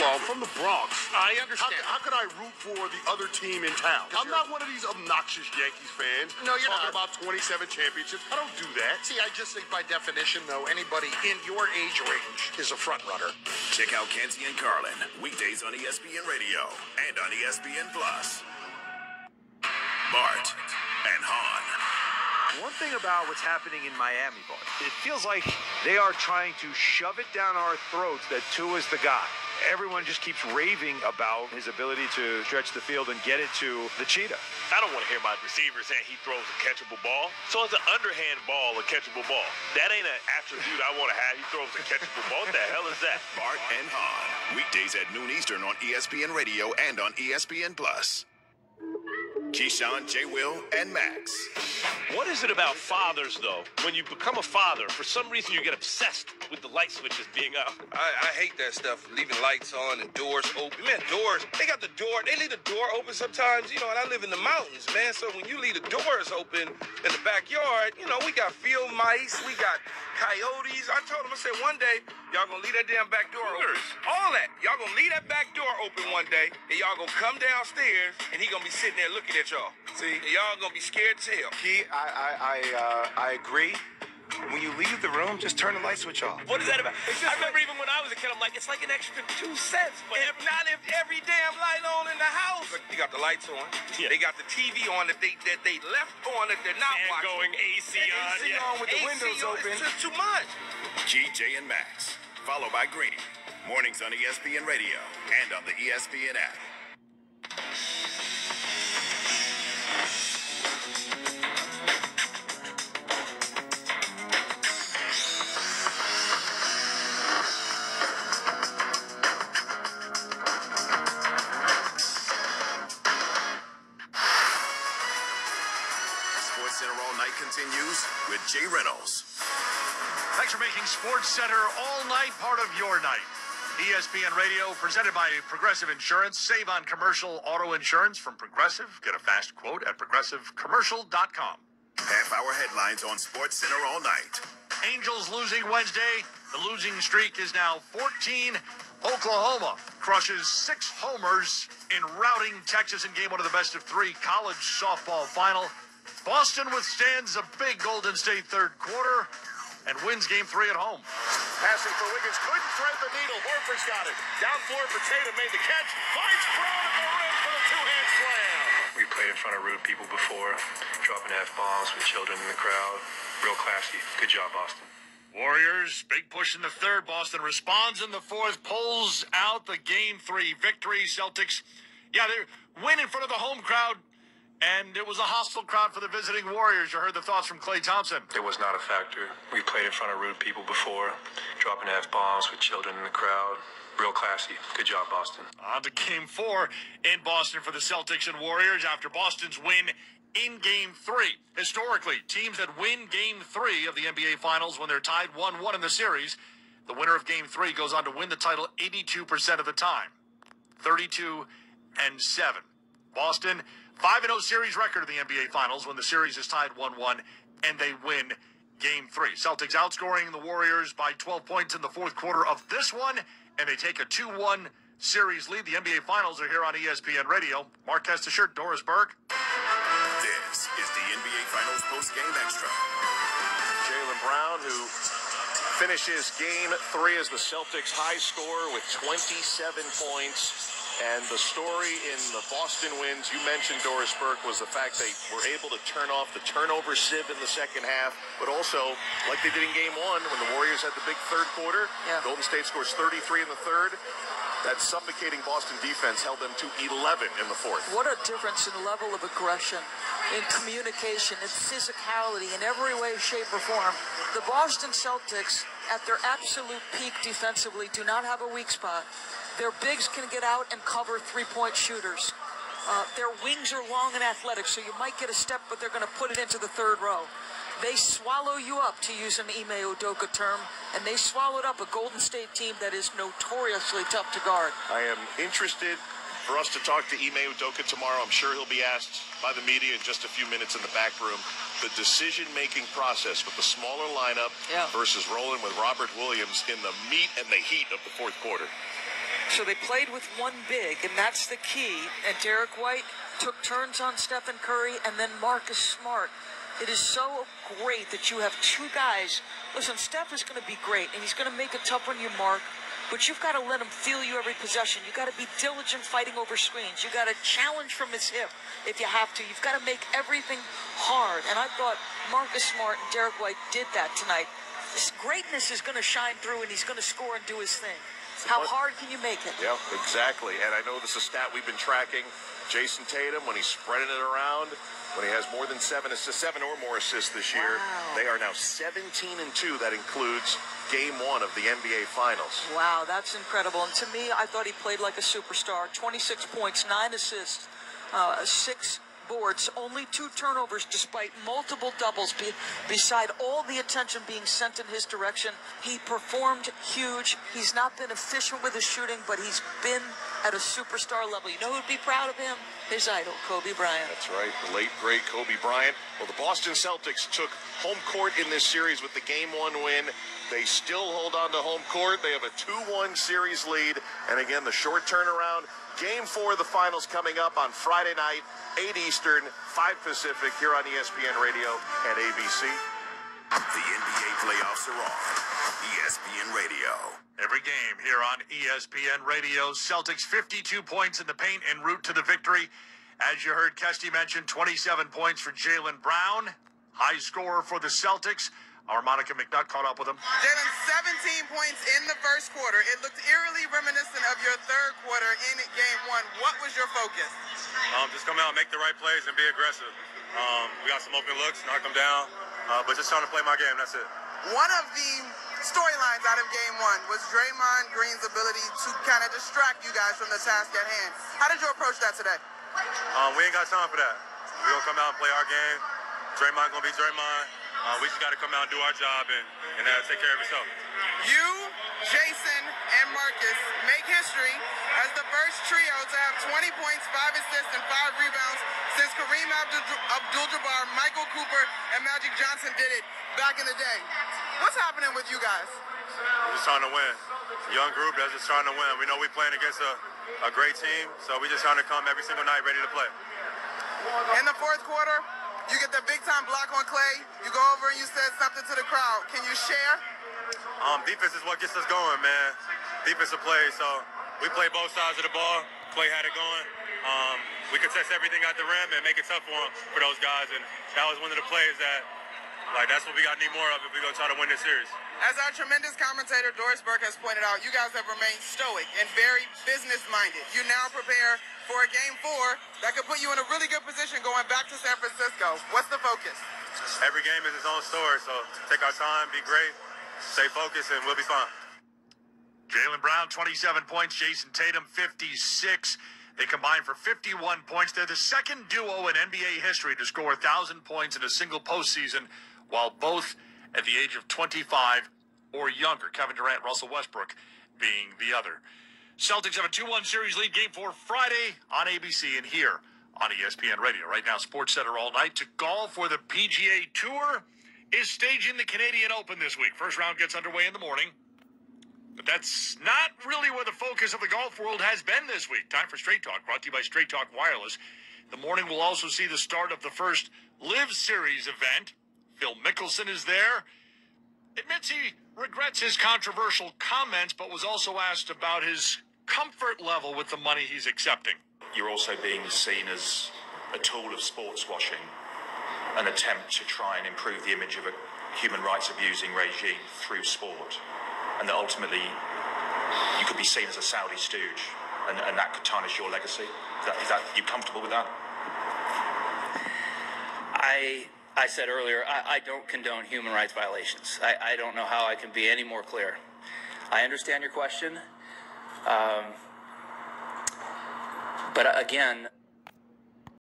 Well, I'm from the Bronx. I understand. How could I root for the other team in town? I'm not one of these obnoxious Yankees fans. No, you're talking not. about 27 championships. I don't do that. See, I just think by definition, though, anybody in your age range is a front runner. Check out Canty and Carlin, weekdays on ESPN Radio and on ESPN Plus. Bart and Hahn. One thing about what's happening in Miami, Bart, it feels like they are trying to shove it down our throats that Tua's the guy. Everyone just keeps raving about his ability to stretch the field and get it to the cheetah. I don't want to hear my receiver saying he throws a catchable ball. So it's an underhand ball, a catchable ball. That ain't an attribute I want to have. He throws a catchable ball. What the hell is that? Bart and Hahn, weekdays at noon Eastern on ESPN Radio and on ESPN Plus. Keyshawn, J. Will, and Max. What is it about fathers, though? When you become a father, for some reason you get obsessed with the light switches being out. I hate that stuff, leaving lights on and doors open. Man, doors, they got the door, they leave the door open sometimes, and I live in the mountains, man. So when you leave the doors open in the backyard, we got field mice, we got coyotes. I told them, I said, one day, y'all gonna leave that damn back door open. All that. Y'all gonna leave that back door open one day, and y'all gonna come downstairs, and he gonna be sitting there looking at y'all. See, and y'all gonna be scared as hell. Key, I agree. When you leave the room, just turn the light switch off. What is that about? I remember even when I was a kid, I'm like, it's like an extra 2 cents. But Not if every damn light on in the house. You got the lights on. Yeah. They got the TV on that they left on that they're not and watching. going AC on. AC on with the windows open. It's just too much. GJ and Max, followed by Greeny. Mornings on ESPN Radio and on the ESPN app. Continues with Jay Reynolds. Thanks for making Sports Center all night part of your night. ESPN Radio, presented by Progressive Insurance. Save on commercial auto insurance from Progressive. Get a fast quote at progressivecommercial.com. Half-hour headlines on Sports Center all night. Angels losing Wednesday. The losing streak is now 14. Oklahoma crushes 6 homers in routing Texas in game 1 of the best-of-3 college softball final. Boston withstands a big Golden State third quarter and wins game 3 at home. Passing for Wiggins, couldn't thread the needle. Horford's got it. Down floor for Tatum, made the catch. Finds Brown at the rim for the two-hand slam. We played in front of rude people before, dropping F-bombs with children in the crowd. Real classy. Good job, Boston. Warriors, big push in the third. Boston responds in the fourth, pulls out the game 3 victory. Celtics, they win in front of the home crowd. And it was a hostile crowd for the visiting Warriors. You heard the thoughts from Klay Thompson. It was not a factor. We played in front of rude people before, dropping F-bombs with children in the crowd. Real classy. Good job, Boston. On to game 4 in Boston for the Celtics and Warriors after Boston's win in game 3. Historically, teams that win game 3 of the NBA Finals when they're tied 1-1 in the series, the winner of game 3 goes on to win the title 82% of the time. 32-7. Boston, 5-0 series record of the NBA Finals when the series is tied 1-1 and they win game 3. Celtics outscoring the Warriors by 12 points in the fourth quarter of this one, and they take a 2-1 series lead. The NBA Finals are here on ESPN Radio. Mark Kestisher, Doris Burke. This is the NBA Finals post-game extra. Jaylen Brown, who finishes game 3 as the Celtics high scorer with 27 points. And the story in the Boston wins, you mentioned, Doris Burke, was the fact they were able to turn off the turnover sieve in the second half, but also, like they did in game 1, when the Warriors had the big third quarter, Golden State scores 33 in the third. That suffocating Boston defense held them to 11 in the fourth. What a difference in level of aggression, in communication, in physicality, in every way, shape, or form. The Boston Celtics, at their absolute peak defensively, do not have a weak spot. Their bigs can get out and cover three-point shooters. Their wings are long and athletic, so you might get a step, but they're going to put it into the third row. They swallow you up, to use an Ime Udoka term, and they swallowed up a Golden State team that is notoriously tough to guard. I am interested for us to talk to Ime Udoka tomorrow. I'm sure he'll be asked by the media in just a few minutes in the back room. The decision-making process with the smaller lineup versus rolling with Robert Williams in the meat and the heat of the fourth quarter. So they played with one big, and that's the key. And Derek White took turns on Stephen Curry, and then Marcus Smart. It is so great that you have two guys. Listen, Steph is going to be great, and he's going to make it tough on you, Mark. But you've got to let him feel you every possession. You've got to be diligent fighting over screens. You've got to challenge from his hip if you have to. You've got to make everything hard. And I thought Marcus Smart and Derek White did that tonight. This greatness is going to shine through, and he's going to score and do his thing. How hard can you make it? Yeah, exactly. And I know this is a stat we've been tracking. Jason Tatum, when he's spreading it around, when he has more than 7 or more assists this year, they are now 17-2. That includes Game 1 of the NBA Finals. Wow, that's incredible. And to me, I thought he played like a superstar. 26 points, 9 assists, 6 boards, only 2 turnovers despite multiple doubles. Beside all the attention being sent in his direction, he performed huge. He's not been efficient with his shooting, but he's been at a superstar level. You know who'd be proud of him? His idol, Kobe Bryant. That's right, the late, great Kobe Bryant. Well, the Boston Celtics took home court in this series with the Game 1 win. They still hold on to home court. They have a 2-1 series lead. And again, the short turnaround. Game 4 of the finals coming up on Friday night, 8 Eastern, 5 Pacific, here on ESPN Radio and ABC. The NBA playoffs are on ESPN Radio. Every game here on ESPN Radio. Celtics 52 points in the paint en route to the victory. As you heard Kesty mention, 27 points for Jaylen Brown. High scorer for the Celtics. Our Monica McNutt caught up with him. Jaylen, 17 points in the first quarter. It looked eerily reminiscent of your third quarter in Game 1. What was your focus? Just come out, make the right plays, and be aggressive. We got some open looks, knock them down, but just trying to play my game, that's it. One of the storylines out of Game 1 was Draymond Green's ability to kind of distract you guys from the task at hand. How did you approach that today? We ain't got time for that. We're going to come out and play our game. Draymond going to be Draymond. We just got to come out and do our job and take care of itself. You, Jason, and Marcus make history as the first trio to have 20 points, 5 assists, and 5 rebounds since Kareem Abdul-Jabbar, Michael Cooper, and Magic Johnson did it back in the day. What's happening with you guys? We're just trying to win. Young group that's just trying to win. We know we're playing against a great team, so we're just trying to come every single night ready to play. In the fourth quarter, you get the big-time block on Clay. You go over and you said something to the crowd. Can you share? Defense is what gets us going, man. Defensive play. So we play both sides of the ball. Clay had it going. We could test everything at the rim and make it tough for those guys. And that was one of the plays that, that's what we got to need more of if we're going to try to win this series. As our tremendous commentator Doris Burke has pointed out, you guys have remained stoic and very business-minded. You now prepare for a Game 4 that could put you in a really good position going back to San Francisco. What's the focus? Every game is its own story, so take our time, be great, stay focused, and we'll be fine. Jaylen Brown, 27 points. Jason Tatum, 56. They combined for 51 points. They're the second duo in NBA history to score 1,000 points in a single postseason, while both at the age of 25 or younger. Kevin Durant, Russell Westbrook being the other. Celtics have a 2-1 series lead. Game 4 Friday on ABC and here on ESPN Radio. Right now, SportsCenter all night to golf for the PGA Tour is staging the Canadian Open this week. First round gets underway in the morning. But that's not really where the focus of the golf world has been this week. Time for Straight Talk, brought to you by Straight Talk Wireless. The morning will also see the start of the first Live Series event. Phil Mickelson is there. Admits he regrets his controversial comments, but was also asked about his comfort level with the money he's accepting. You're also being seen as a tool of sports washing, an attempt to try and improve the image of a human rights abusing regime through sport, and that ultimately you could be seen as a Saudi stooge, and that could tarnish your legacy. Is that you comfortable with that? I said earlier, I don't condone human rights violations. I don't know how I can be any more clear. I understand your question. But again,